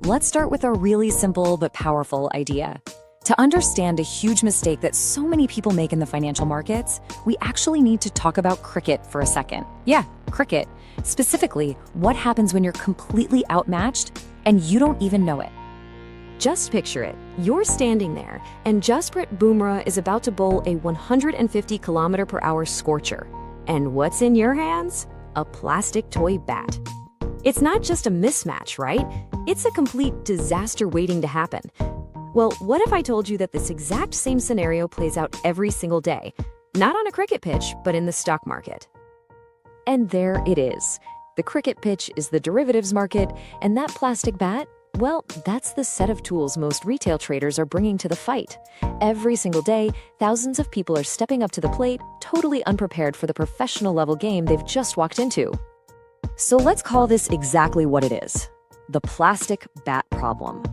Let's start with a really simple but powerful idea. To understand a huge mistake that so many people make in the financial markets, we actually need to talk about cricket for a second. Yeah, cricket. Specifically, what happens when you're completely outmatched and you don't even know it. Just picture it. You're standing there, and Jasprit Bumrah is about to bowl a 150-kilometer-per-hour scorcher. And what's in your hands? A plastic toy bat. It's not just a mismatch, right? It's a complete disaster waiting to happen. Well, what if I told you that this exact same scenario plays out every single day? Not on a cricket pitch, but in the stock market. And there it is. The cricket pitch is the derivatives market, and that plastic bat, well, that's the set of tools most retail traders are bringing to the fight. Every single day, thousands of people are stepping up to the plate, totally unprepared for the professional level game they've just walked into. So let's call this exactly what it is: the plastic bat problem.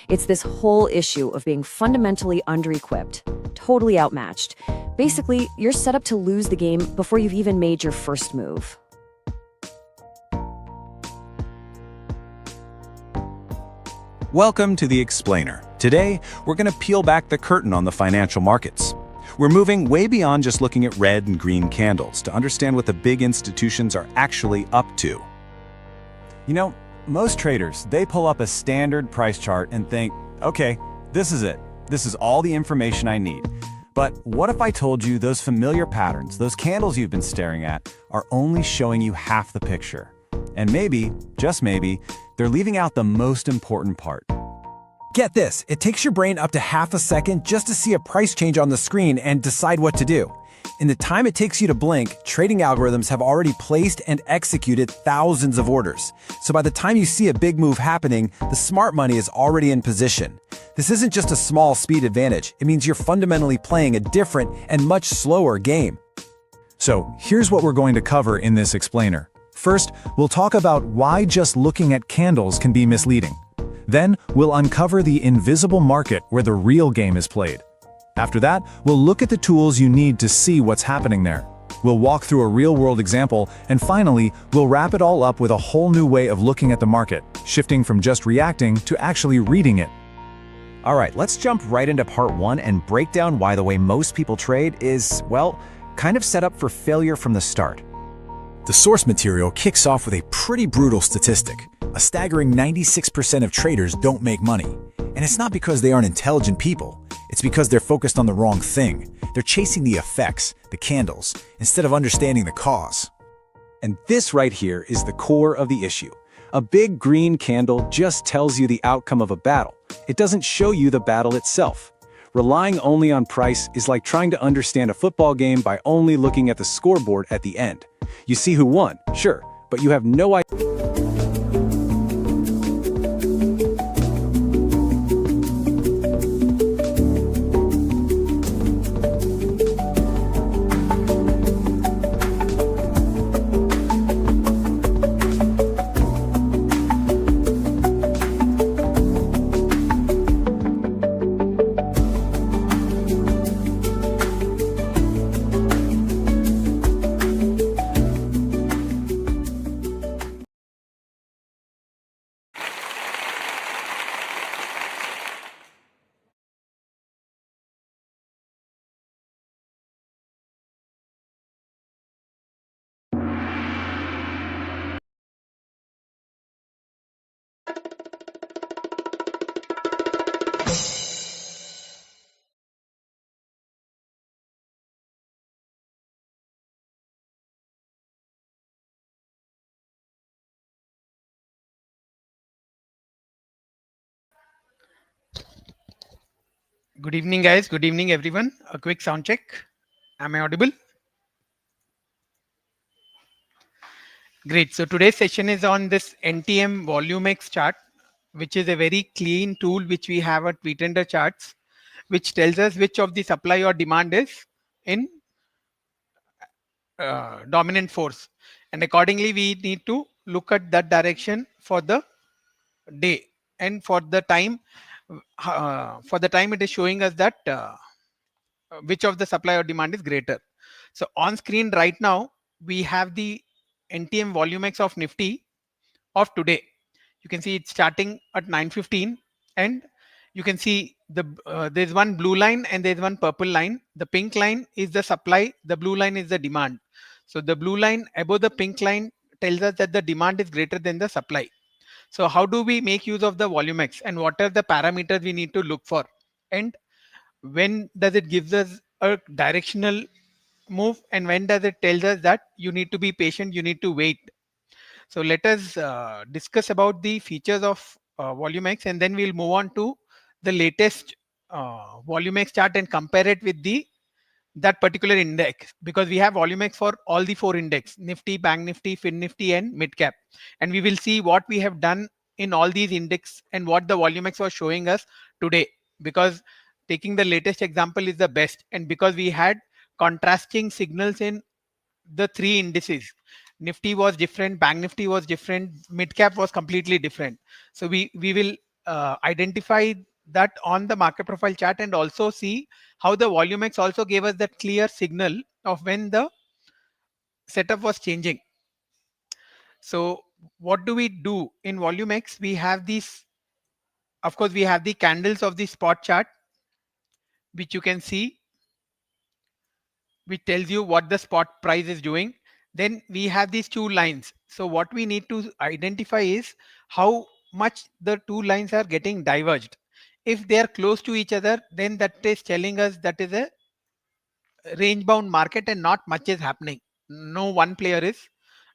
It's this whole issue of being fundamentally under-equipped, totally outmatched. Basically, you're set up to lose the game before you've even made your first move. Welcome to The Explainer. Today, we're going to peel back the curtain on the financial markets. We're moving way beyond just looking at red and green candles to understand what the big institutions are actually up to. You know, most traders, they pull up a standard price chart and think, okay, this is it. This is all the information I need. But what if I told you those familiar patterns, those candles you've been staring at, are only showing you half the picture? And maybe, just maybe, they're leaving out the most important part. Get this, it takes your brain up to half a second just to see a price change on the screen and decide what to do. In the time it takes you to blink, trading algorithms have already placed and executed thousands of orders. So by the time you see a big move happening, the smart money is already in position. This isn't just a small speed advantage, it means you're fundamentally playing a different and much slower game. So here's what we're going to cover in this explainer. First, we'll talk about why just looking at candles can be misleading. Then, we'll uncover the invisible market where the real game is played. After that, we'll look at the tools you need to see what's happening there. We'll walk through a real-world example, and finally, we'll wrap it all up with a whole new way of looking at the market, shifting from just reacting to actually reading it. All right, let's jump right into part one and break down why the way most people trade is, well, kind of set up for failure from the start. The source material kicks off with a pretty brutal statistic. A staggering 96% of traders don't make money. And it's not because they aren't intelligent people. It's because they're focused on the wrong thing. They're chasing the effects, the candles, instead of understanding the cause. And this right here is the core of the issue. A big green candle just tells you the outcome of a battle. It doesn't show you the battle itself. Relying only on price is like trying to understand a football game by only looking at the scoreboard at the end. You see who won, sure, but you have no idea. Good evening, guys. Good evening, everyone. A quick sound check. Am I audible? Great. So today's session is on this NTM VolX chart, which is a very clean tool which we have at Tweetender charts, which tells us which of the supply or demand is in dominant force. And accordingly, we need to look at that direction for the day. And for the time it is showing us that which of the supply or demand is greater. So on screen right now, we have the NTM VolX of Nifty of today. You can see it's starting at 9:15, and you can see there's one blue line and there's one purple line. The pink line is the supply, the blue line is the demand. So the blue line above the pink line tells us that the demand is greater than the supply. So how do we make use of the volumex, and what are the parameters we need to look for, and when does it gives us a directional move, and when does it tells us that you need to be patient, you need to wait? So let us discuss about the features of volumex, and then we'll move on to the latest volumex chart and compare it with the that particular index, because we have volumex for all the four index: Nifty, Bank Nifty, Fin Nifty, and Midcap. And we will see what we have done in all these index and what the volumex was showing us today, because taking the latest example is the best, and because we had contrasting signals in the three indices. Nifty was different, Bank Nifty was different, Midcap was completely different. So we will identify that on the market profile chart, and also see how the volumex also gave us that clear signal of when the setup was changing. So what do we do in volumex? We have these, of course, we have the candles of the spot chart, which you can see, which tells you what the spot price is doing. Then we have these two lines. So what we need to identify is how much the two lines are getting diverged. If they are close to each other, then that is telling us that is a range bound market and not much is happening. No one player is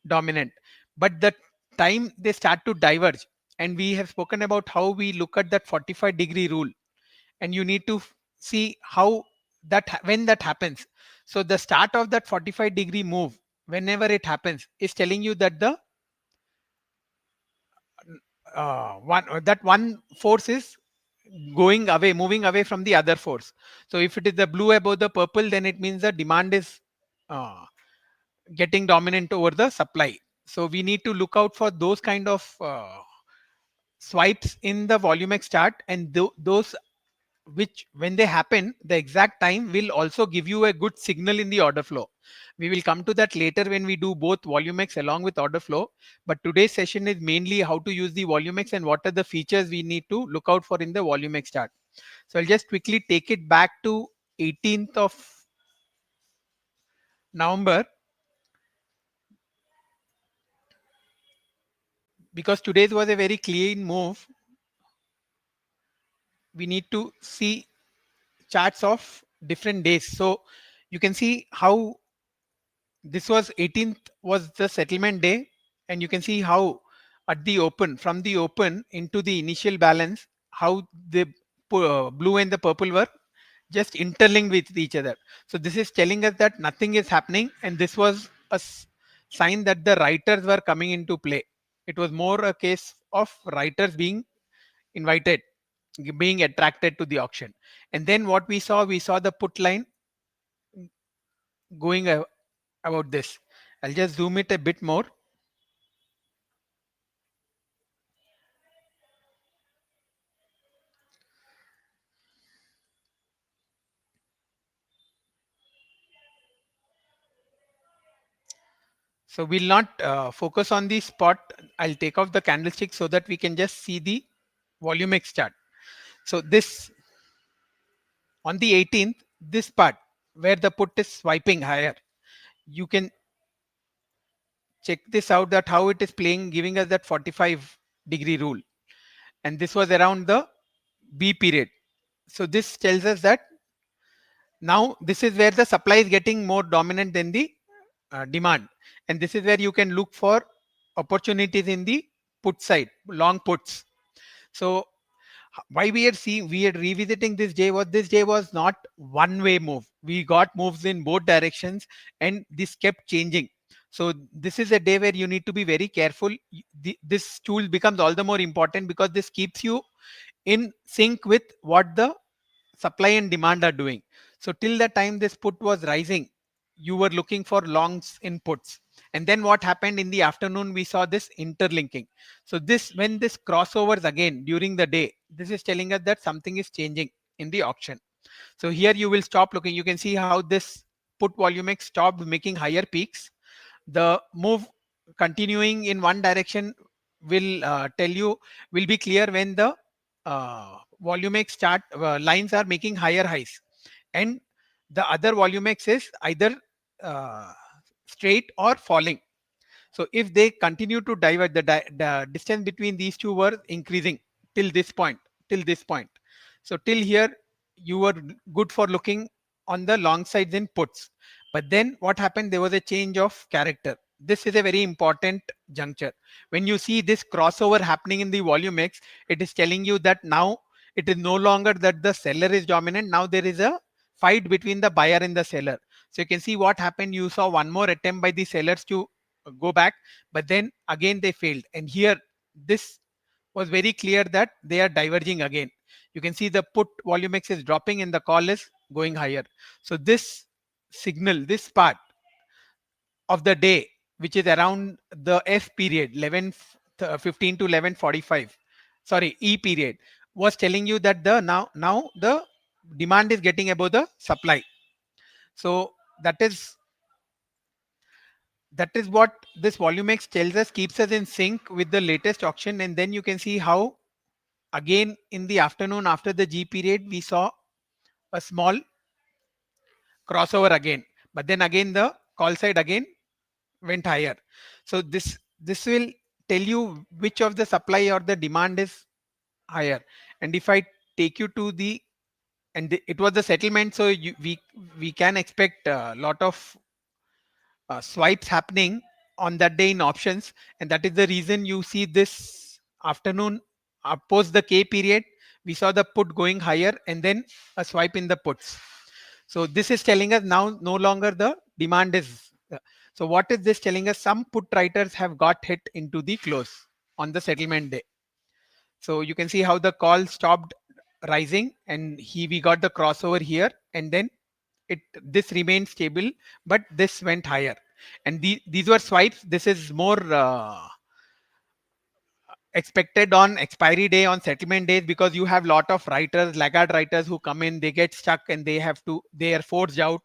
dominant. But the time they start to diverge, and we have spoken about how we look at that 45-degree rule, and you need to see how when that happens. So the start of that 45-degree move, whenever it happens, is telling you that the one force is going away, moving away from the other force. So if it is the blue above the purple, then it means the demand is getting dominant over the supply. So we need to look out for those kind of swipes in the volumex chart, and those which, when they happen, the exact time will also give you a good signal in the order flow. We will come to that later when we do both volumex along with order flow. But today's session is mainly how to use the volumex and what are the features we need to look out for in the volumex chart. So I'll just quickly take it back to 18th of November, because today's was a very clean move. We need to see charts of different days. So you can see how this was 18th was the settlement day, and you can see how at the open, from the open into the initial balance, how the blue and the purple were just interlinked with each other. So this is telling us that nothing is happening, and this was a sign that the writers were coming into play. It was more a case of writers being invited, being attracted to the auction. And then what we saw the put line going about this. I'll just zoom it a bit more. So we'll not focus on the spot. I'll take off the candlestick so that we can just see the volumex chart. So this, on the 18th, this part where the put is swiping higher, you can check this out, that how it is playing, giving us that 45-degree rule. And this was around the B period. So this tells us that now this is where the supply is getting more dominant than the demand. And this is where you can look for opportunities in the put side, long puts. So why we are revisiting this day was not one way move. We got moves in both directions, and this kept changing. So this is a day where you need to be very careful. This tool becomes all the more important because this keeps you in sync with what the supply and demand are doing. So till the time this put was rising, you were looking for longs in puts. And then what happened in the afternoon, we saw this interlinking. So this, when this crossovers again during the day, this is telling us that something is changing in the auction. So here you will stop looking. You can see how this put volumex stopped making higher peaks. The move continuing in one direction will be clear when the volumex chart lines are making higher highs, and the other volumex is either uh, straight or falling. So if they continue to diverge, the distance between these two were increasing till this point, till this point. So till here, you were good for looking on the long sides in puts. But then what happened? There was a change of character. This is a very important juncture. When you see this crossover happening in the volume X, it is telling you that now it is no longer that the seller is dominant. Now there is a fight between the buyer and the seller. So you can see what happened. You saw one more attempt by the sellers to go back, but then again they failed. And here, this was very clear that they are diverging again. You can see the put volume X is dropping and the call is going higher. So this signal, this part of the day, which is around the F period, 11:15 to 11:45, sorry, E period, was telling you that the now the demand is getting above the supply. So that is what this volumex tells us, keeps us in sync with the latest auction. And then you can see how again in the afternoon after the G period we saw a small crossover again, but then again the call side again went higher. So this will tell you which of the supply or the demand is higher. And if I take you to the, it was the settlement, so we can expect a lot of swipes happening on that day in options, and that is the reason you see this afternoon post the K period we saw the put going higher and then a swipe in the puts. So this is telling us now no longer the demand is so what is this telling us? Some put writers have got hit into the close on the settlement day. So you can see how the call stopped rising and we got the crossover here, and then this remained stable, but this went higher. And these were swipes. This is more expected on expiry day, on settlement days, because you have lot of writers, laggard writers who come in, they get stuck and they are forced out.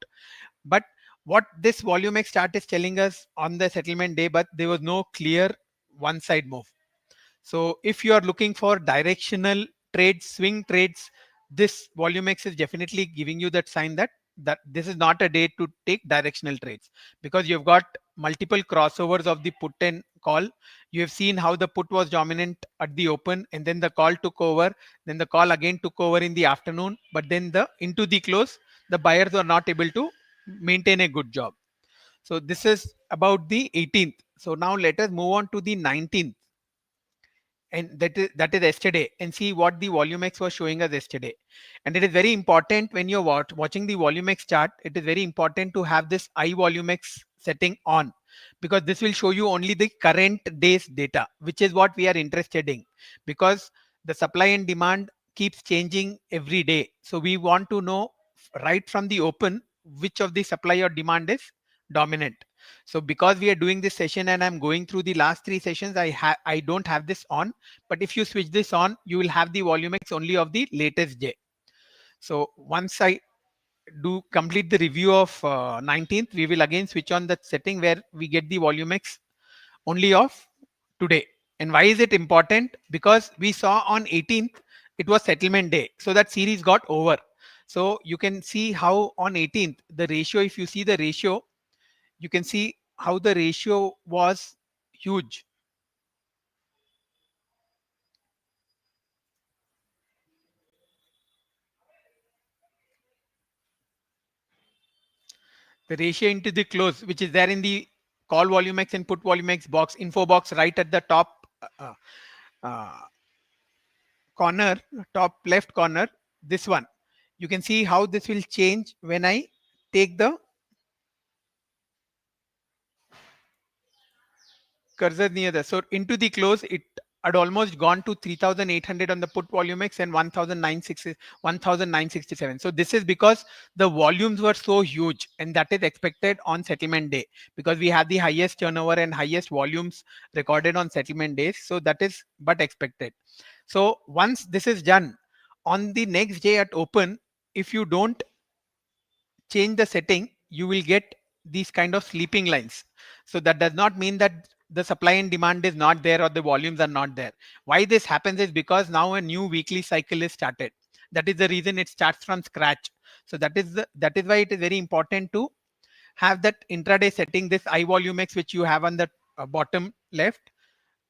But what this volume X chart is telling us on the settlement day, but there was no clear one side move. So if you are looking for directional trades, swing trades, this volume X is definitely giving you that sign that this is not a day to take directional trades, because you've got multiple crossovers of the put and call. You have seen how the put was dominant at the open and then the call took over, then the call again took over in the afternoon, but then into the close, the buyers were not able to maintain a good job. So this is about the 18th. So now let us move on to the 19th. And that is yesterday, and see what the volume X was showing us yesterday. And it is very important when you're watching the volume X chart, it is very important to have this I-VolX setting on, because this will show you only the current day's data, which is what we are interested in, because the supply and demand keeps changing every day. So we want to know right from the open which of the supply or demand is dominant. So because we are doing this session and I'm going through the last 3 sessions, I don't have this on, but if you switch this on, you will have the volume X only of the latest day. So once I do complete the review of 19th, we will again switch on that setting where we get the volume X only of today. And why is it important? Because we saw on 18th, it was settlement day. So that series got over. So you can see how on 18th, the ratio, if you see the ratio, you can see how the ratio was huge. The ratio into the close, which is there in the call volume X and put volume X box, info box right at the top corner, top left corner, this one. You can see how this will change when I take the cursor near there. So into the close, it had almost gone to 3,800 on the put volume X and 1,967. So this is because the volumes were so huge, and that is expected on settlement day, because we have the highest turnover and highest volumes recorded on settlement days. So that is but expected. So once this is done, on the next day at open, if you don't change the setting, you will get these kind of sleeping lines. So that does not mean that the supply and demand is not there or the volumes are not there. Why this happens is because now a new weekly cycle is started. That is the reason it starts from scratch. So that is why it is very important to have that intraday setting, this I-VolX, which you have on the bottom left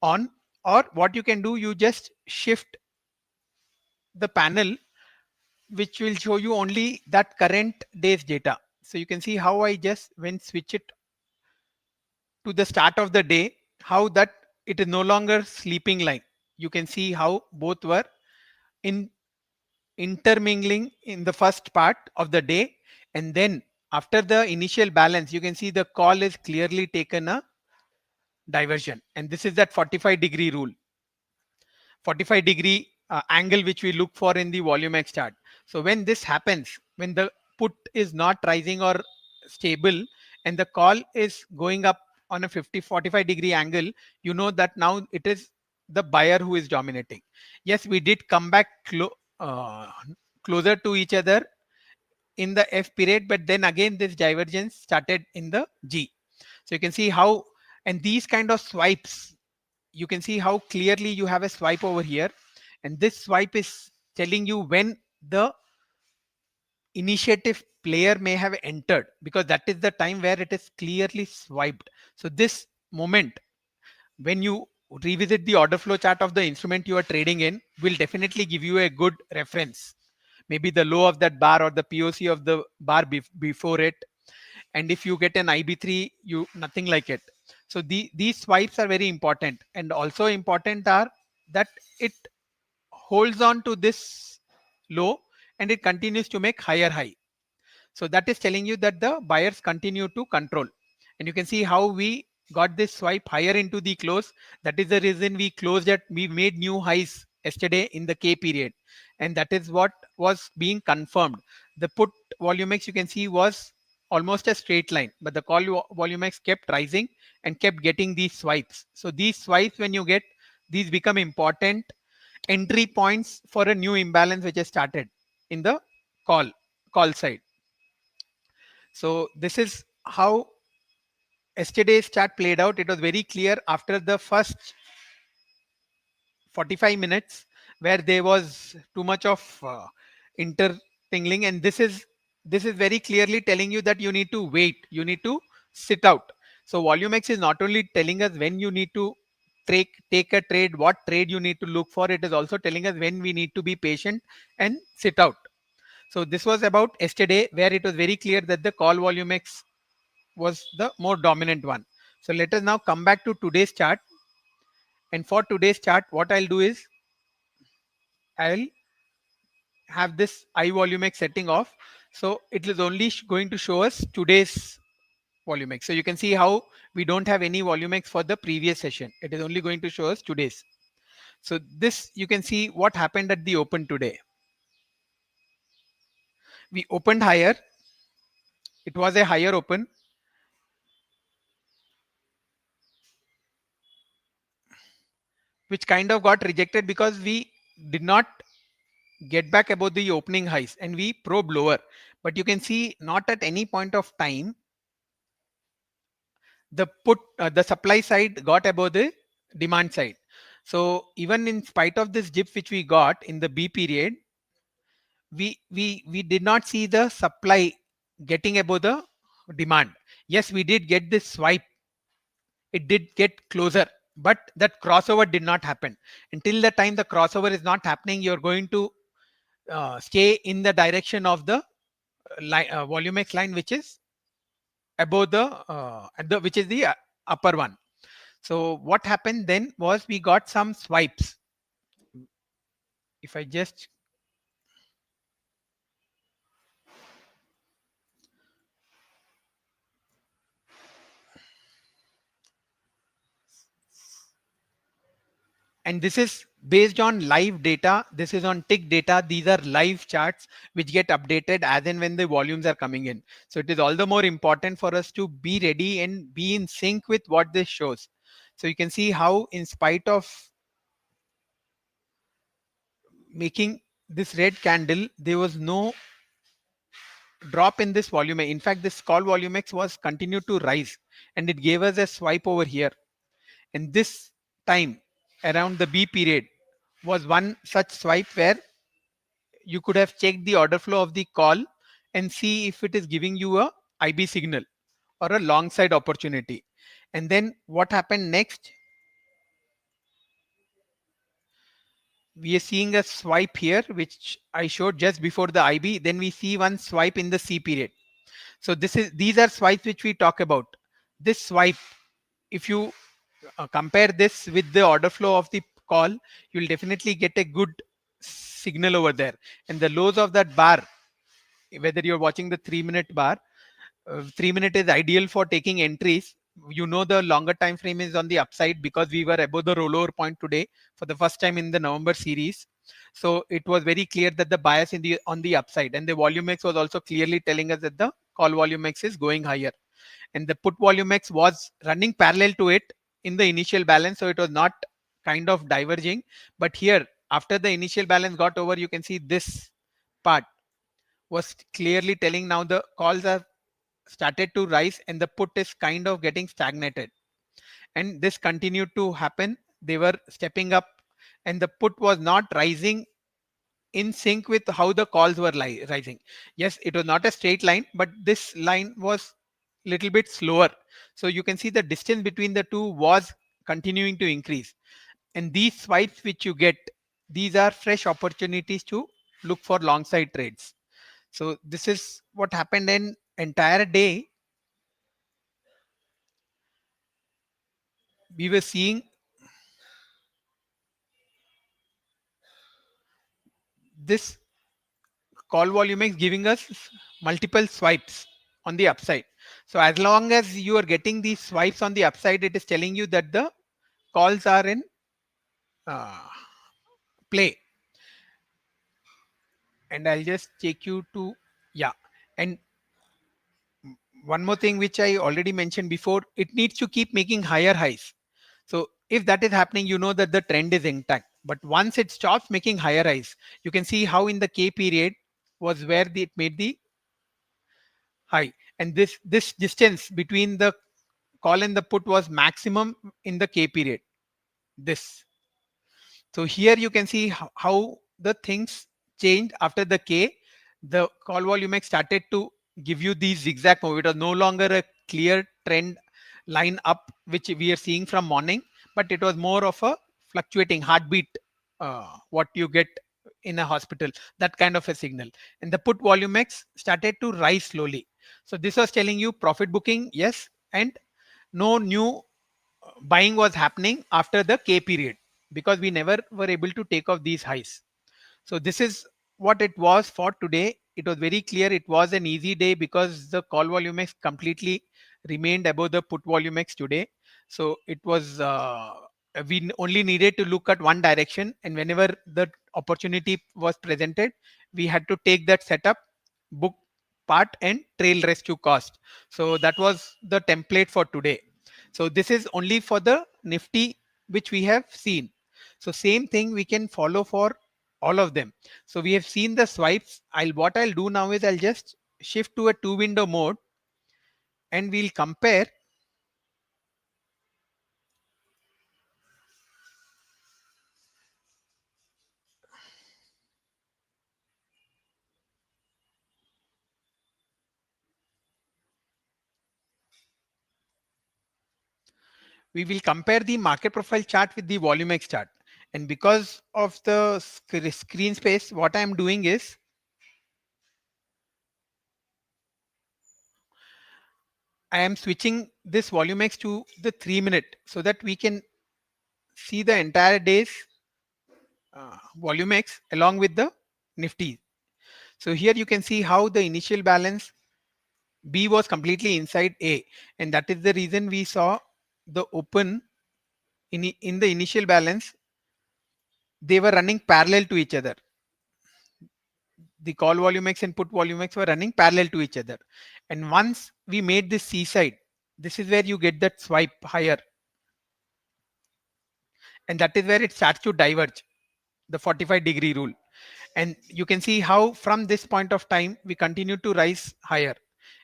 on, or what you can do, you just shift the panel which will show you only that current day's data. So you can see how I just when switch it to the start of the day, how that it is no longer sleeping line. You can see how both were in intermingling in the first part of the day, and then after the initial balance you can see the call is clearly taken a diversion, and this is that 45-degree rule, 45-degree angle which we look for in the volumex chart. So when this happens, when the put is not rising or stable and the call is going up on a 45-degree angle, you know that now it is the buyer who is dominating. Yes, we did come back closer to each other in the F period, but then again this divergence started in the G. So you can see how, and these kind of swipes, you can see how clearly you have a swipe over here, and this swipe is telling you when the initiative player may have entered, because that is the time where it is clearly swiped. So this moment, when you revisit the order flow chart of the instrument you are trading in, will definitely give you a good reference, maybe the low of that bar or the POC of the bar before it. And if you get an IB3, you nothing like it. So these swipes are very important, and also important are that it holds on to this low and it continues to make higher high. So that is telling you that the buyers continue to control. And you can see how we got this swipe higher into the close. That is the reason we closed at, we made new highs yesterday in the K period. And that is what was being confirmed. The put volumex you can see was almost a straight line, but the call volumex kept rising and kept getting these swipes. So these swipes, when you get, these become important entry points for a new imbalance which has started in the call side. So this is how yesterday's chart played out. It was very clear after the first 45 minutes where there was too much of intertingling, and this is very clearly telling you that you need to wait, you need to sit out. So volumex is not only telling us when you need to take a trade, what trade you need to look for, it is also telling us when we need to be patient and sit out. So this was about yesterday, where it was very clear that the call volumex was the more dominant one. So let us now come back to today's chart. And for today's chart, what I'll do is I'll have this I-VolX setting off. So it is only going to show us today's volumex. So you can see how we don't have any volumex for the previous session. It is only going to show us today's. So this, you can see what happened at the open today. We opened higher. It was a higher open. Which kind of got rejected because we did not get back above the opening highs and we probe lower. But you can see not at any point of time the the supply side got above the demand side. So even in spite of this dip which we got in the B period, we did not see the supply getting above the demand. Yes, we did get this swipe. It did get closer, but that crossover did not happen. Until the time the crossover is not happening, you're going to stay in the direction of the volumex line, which is above the which is the upper one. So what happened then was we got some swipes. If I just and this is based on live data. This is on tick data. These are live charts which get updated as and when the volumes are coming in. So it is all the more important for us to be ready and be in sync with what this shows. So you can see how, in spite of making this red candle, there was no drop in this volume. In fact, this call volumex was continued to rise and it gave us a swipe over here. And this time around the B period was one such swipe where you could have checked the order flow of the call and see if it is giving you a IB signal or a long side opportunity. And then what happened next? We are seeing a swipe here, which I showed just before the IB. Then we see one swipe in the C period. So these are swipes which we talk about. This swipe, if you compare this with the order flow of the call, you'll definitely get a good signal over there. And the lows of that bar, whether you're watching the 3-minute bar, 3 minute is ideal for taking entries. You know, the longer time frame is on the upside because we were above the rollover point today for the first time in the November series. So it was very clear that the bias on the upside, and the volume X was also clearly telling us that the call volume X is going higher, and the put volume X was running parallel to it in the initial balance, so it was not kind of diverging. But here, after the initial balance got over, you can see this part was clearly telling now the calls are started to rise and the put is kind of getting stagnated, and this continued to happen. They were stepping up and the put was not rising in sync with how the calls were rising. Yes, it was not a straight line, but this line was little bit slower. So you can see the distance between the two was continuing to increase, and these swipes which you get, these are fresh opportunities to look for long side trades. So this is what happened in entire day. We were seeing this call volume is giving us multiple swipes on the upside. So as long as you are getting these swipes on the upside, it is telling you that the calls are in play. And I'll just take you to, yeah. And one more thing which I already mentioned before, it needs to keep making higher highs. So if that is happening, you know that the trend is intact. But once it stops making higher highs, you can see how in the K period was where it made the high, and this distance between the call and the put was maximum in the K period. This, so here you can see how the things changed after the K. The call volume X started to give you these zigzag move. It was no longer a clear trend line up which we are seeing from morning, but it was more of a fluctuating heartbeat, what you get in a hospital, that kind of a signal. And the put volume X started to rise slowly. So this was telling you profit booking, yes, and no new buying was happening after the K period because we never were able to take off these highs. So this is what it was for today. It was very clear it was an easy day because the call volume X completely remained above the put volume X today. So it was we only needed to look at one direction, and whenever the opportunity was presented, we had to take that setup, book part, and trail rest to cost. So that was the template for today. So this is only for the Nifty which we have seen. So same thing we can follow for all of them. So we have seen the swipes. What I'll do now is I'll just shift to a 2-window mode and we'll compare the market profile chart with the volume X chart. And because of the screen space, what I'm doing is I am switching this volume X to the 3-minute so that we can see the entire day's volume X along with the Nifty. So here you can see how the initial balance B was completely inside A, and that is the reason we saw the open in the initial balance. They were running parallel to each other. The call volume X and put volume X were running parallel to each other. And once we made this C side, this is where you get that swipe higher. And that is where it starts to diverge, the 45-degree rule. And you can see how from this point of time, we continue to rise higher.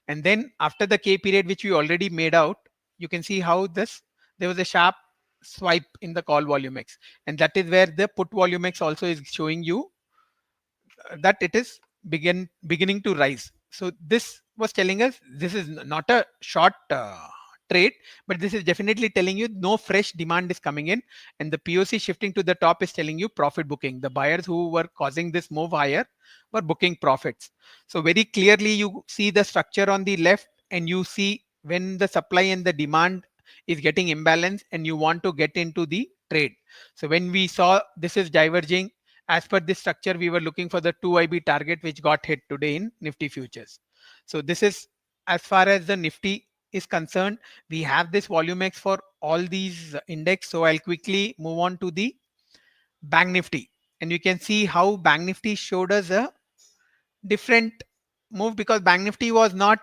And then after the K period, which we already made out, you can see how there was a sharp swipe in the call volume X, and that is where the put volume X also is showing you that it is beginning to rise. So this was telling us this is not a short trade, but this is definitely telling you no fresh demand is coming in, and the POC shifting to the top is telling you profit booking. The buyers who were causing this move higher were booking profits. So very clearly you see the structure on the left, and you see when the supply and the demand is getting imbalanced and you want to get into the trade. So when we saw this is diverging, as per this structure, we were looking for the 2IB target, which got hit today in Nifty futures. So this is as far as the Nifty is concerned. We have this volume X for all these index. So I'll quickly move on to the Bank Nifty, and you can see how Bank Nifty showed us a different move, because Bank Nifty was not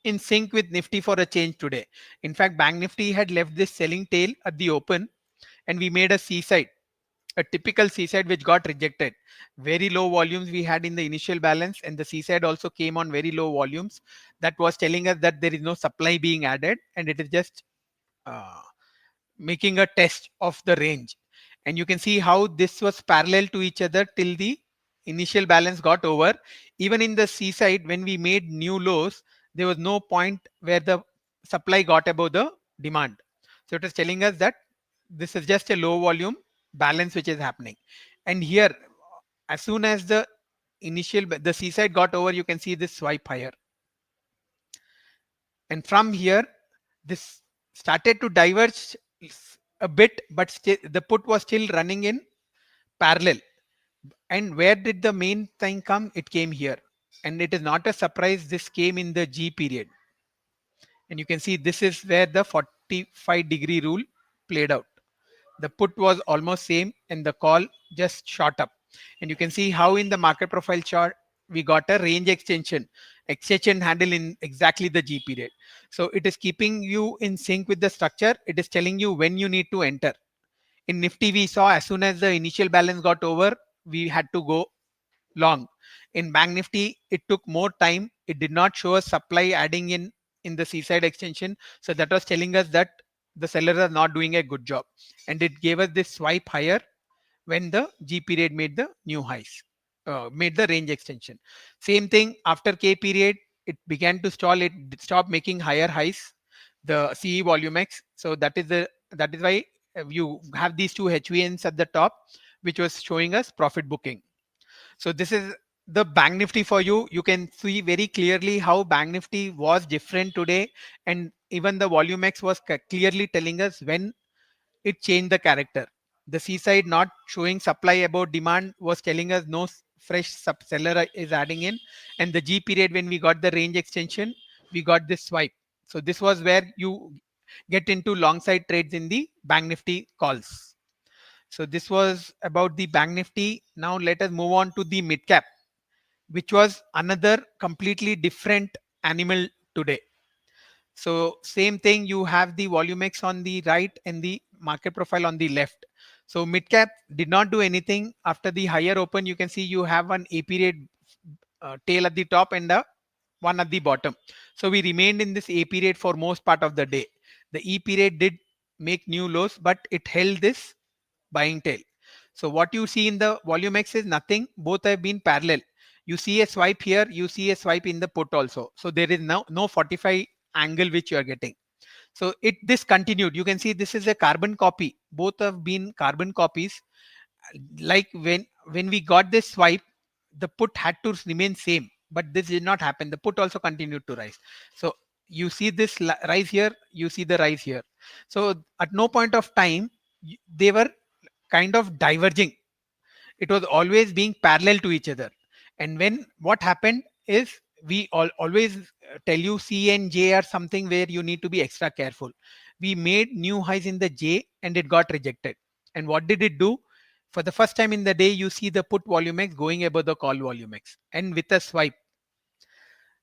in sync with Nifty for a change today. In fact, Bank Nifty had left this selling tail at the open, and we made a C-side, a typical C-side which got rejected. Very low volumes we had in the initial balance, and the C-side also came on very low volumes. That was telling us that there is no supply being added, and it is just uh, making a test of the range. And you can see how this was parallel to each other till the initial balance got over. Even in the C side, when we made new lows, there was no point where the supply got above the demand. So it is telling us that this is just a low volume balance which is happening. And here, as soon as the the C side got over, you can see this swipe higher. And from here, this started to diverge a bit, but still the put was still running in parallel. And where did the main thing come? It came here. And it is not a surprise, this came in the G period. And you can see this is where the 45-degree rule played out. The put was almost same, and the call just shot up. And you can see how in the market profile chart we got a range extension handle in exactly the G period. So it is keeping you in sync with the structure. It is telling you when you need to enter. In Nifty, we saw as soon as the initial balance got over, we had to go long. In Bank Nifty, it took more time. It did not show us supply adding in the seaside extension. So that was telling us that the sellers are not doing a good job. And it gave us this swipe higher when the G period made the new highs, made the range extension. Same thing after K period, it began to stall. It stopped making higher highs, the CE volume X. So that is why you have these two HVNs at the top, which was showing us profit booking. So this is the Bank Nifty for you. You can see very clearly how Bank Nifty was different today, and even the volume X was clearly telling us when it changed the character. The C side not showing supply above demand was telling us no fresh seller is adding in, and the G period when we got the range extension, we got this swipe. So this was where you get into long side trades in the Bank Nifty calls. So this was about the Bank Nifty. Now let us move on to the Midcap, which was another completely different animal today. So same thing, you have the volume X on the right and the market profile on the left. So Midcap did not do anything. After the higher open, you can see you have an A period tail at the top and a one at the bottom. So we remained in this A period for most part of the day. The E period did make new lows, but it held this buying tail. So what you see in the volume X is nothing. Both have been parallel. You see a swipe here, you see a swipe in the put also. So there is no 45 angle which you are getting. So this continued. You can see this is a carbon copy. Both have been carbon copies. Like when we got this swipe, the put had to remain same, but this did not happen. The put also continued to rise. So you see this rise here, you see the rise here. So at no point of time they were kind of diverging. It was always being parallel to each other. And when what happened is, we always tell you C and J are something where you need to be extra careful. We made new highs in the J and it got rejected. And what did it do? For the first time in the day, you see the put volume X going above the call volume X and with a swipe.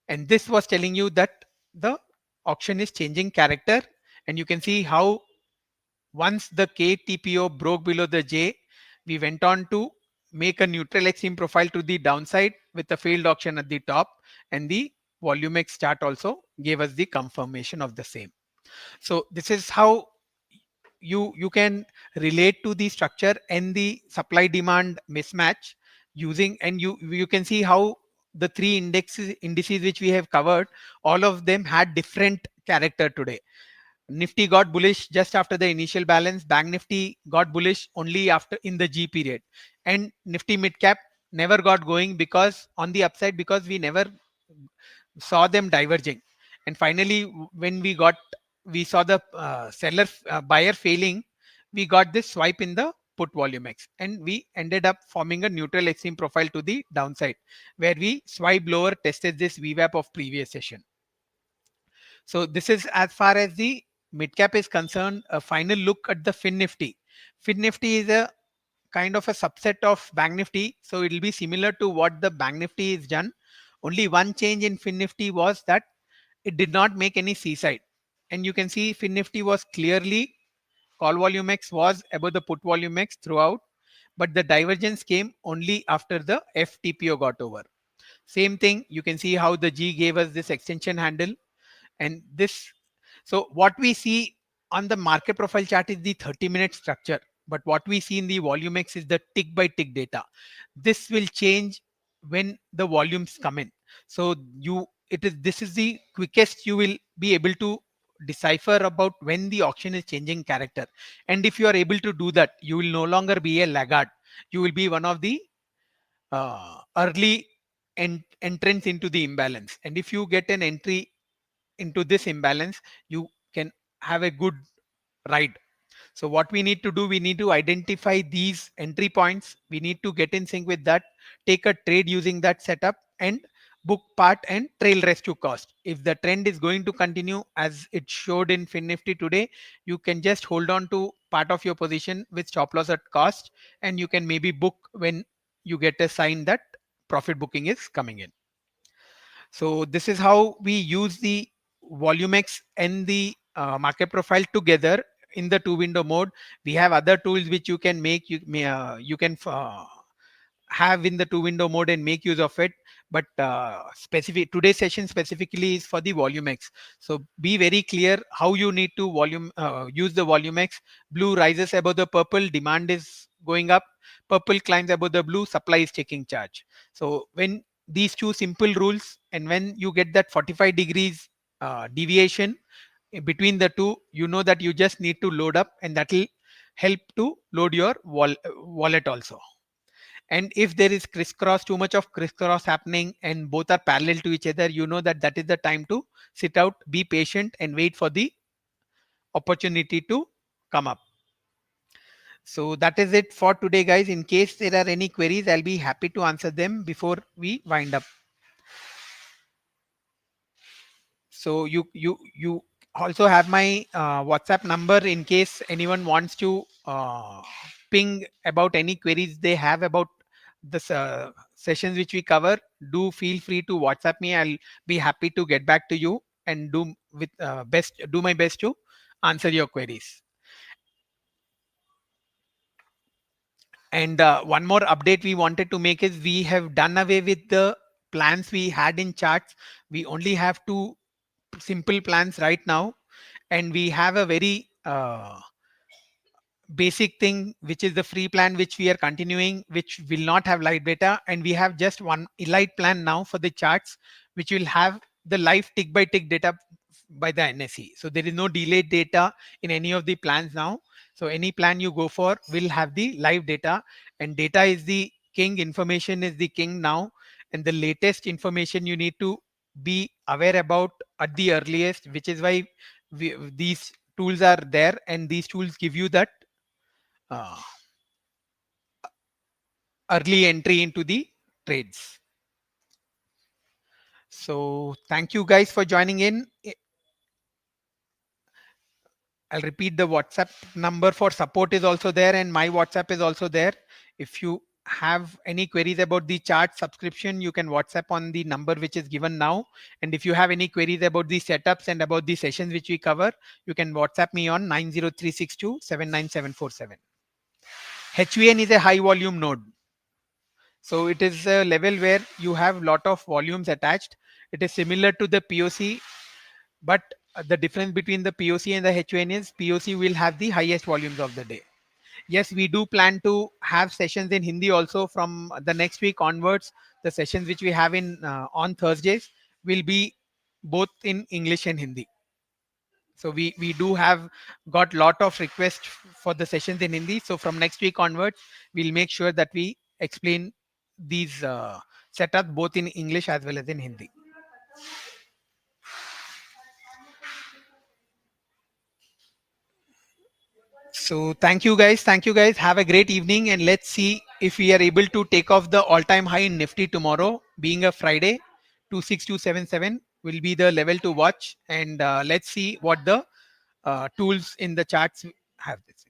And this was telling you that the auction is changing character. And you can see how once the KTPO broke below the J, we went on to make a neutral extreme profile to the downside with a failed auction at the top, and the volume X chart also gave us the confirmation of the same. So this is how you can relate to the structure and the supply demand mismatch using, and you can see how the three indices which we have covered, all of them had different character today. Nifty got bullish just after the initial balance. Bank Nifty got bullish only after in the G period, and Nifty Midcap never got going because on the upside, because we never saw them diverging. And finally, when we saw the buyer failing, we got this swipe in the put volume X, and we ended up forming a neutral extreme profile to the downside, where we swipe lower, tested this VWAP of previous session. So this is as far as the midcap is concerned. A final look at the Fin Nifty. Fin Nifty is a kind of a subset of Bank Nifty, so it will be similar to what the Bank Nifty is done. Only one change in Fin Nifty was that it did not make any seaside, and you can see Fin Nifty was clearly, call volume X was above the put volume X throughout, but the divergence came only after the FTPO got over. Same thing, you can see how the G gave us this extension handle, and this. So what we see on the market profile chart is the 30-minute structure, but what we see in the volume X is the tick by tick data. This will change when the volumes come in. So this is the quickest you will be able to decipher about when the auction is changing character. And if you are able to do that, you will no longer be a laggard. You will be one of the early entrants into the imbalance. And if you get an entry into this imbalance, you can have a good ride. So what we need to do, we need to identify these entry points. We need to get in sync with that, take a trade using that setup, and book part and trail rest to cost. If the trend is going to continue as it showed in Fin Nifty today, you can just hold on to part of your position with stop loss at cost, and you can maybe book when you get a sign that profit booking is coming in. So this is how we use the volume X and the market profile together in the two window mode. We have other tools which you can make, you can have in the two window mode and make use of it, but today's session specifically is for the volume X. So be very clear how you need to use the volume X. Blue rises above the purple, demand is going up. Purple climbs above the blue, supply is taking charge. So when these two simple rules, and when you get that 45 degrees deviation between the two, you know that you just need to load up, and that will help to load your wallet also. And if there is crisscross, too much of crisscross happening and both are parallel to each other, you know that that is the time to sit out, be patient, and wait for the opportunity to come up. So that is it for today, guys. In case there are any queries, I'll be happy to answer them before we wind up. So you also have my WhatsApp number in case anyone wants to ping about any queries they have about the sessions which we cover. Do feel free to WhatsApp me. I'll be happy to get back to you and do my best to answer your queries. And one more update we wanted to make is we have done away with the plans we had in charts. We only have two simple plans right now, and we have a very basic thing, which is the free plan, which we are continuing, which will not have live data, and we have just one elite plan now for the charts, which will have the live tick by tick data by the NSE. So there is no delayed data in any of the plans now. So any plan you go for will have the live data, and data is the king, information is the king now, and the latest information you need to be aware about at the earliest, which is why these tools are there, and these tools give you that early entry into the trades. So thank you guys for joining in. I'll repeat, the WhatsApp number for support is also there, and my WhatsApp is also there. If you have any queries about the chart subscription, you can WhatsApp on the number which is given now. And if you have any queries about the setups and about the sessions which we cover, you can WhatsApp me on 90362 79747. HVN is a high volume node. So it is a level where you have lot of volumes attached. It is similar to the POC, but the difference between the POC and the HON is POC will have the highest volumes of the day. Yes, we do plan to have sessions in Hindi also from the next week onwards. The sessions which we have in on Thursdays will be both in English and Hindi. So we do have got lot of requests for the sessions in Hindi. So from next week onwards, we'll make sure that we explain these setups both in English as well as in Hindi. So thank you guys. Thank you guys. Have a great evening, and let's see if we are able to take off the all-time high in Nifty tomorrow, being a Friday. 26277 will be the level to watch, and let's see what the tools in the charts have this.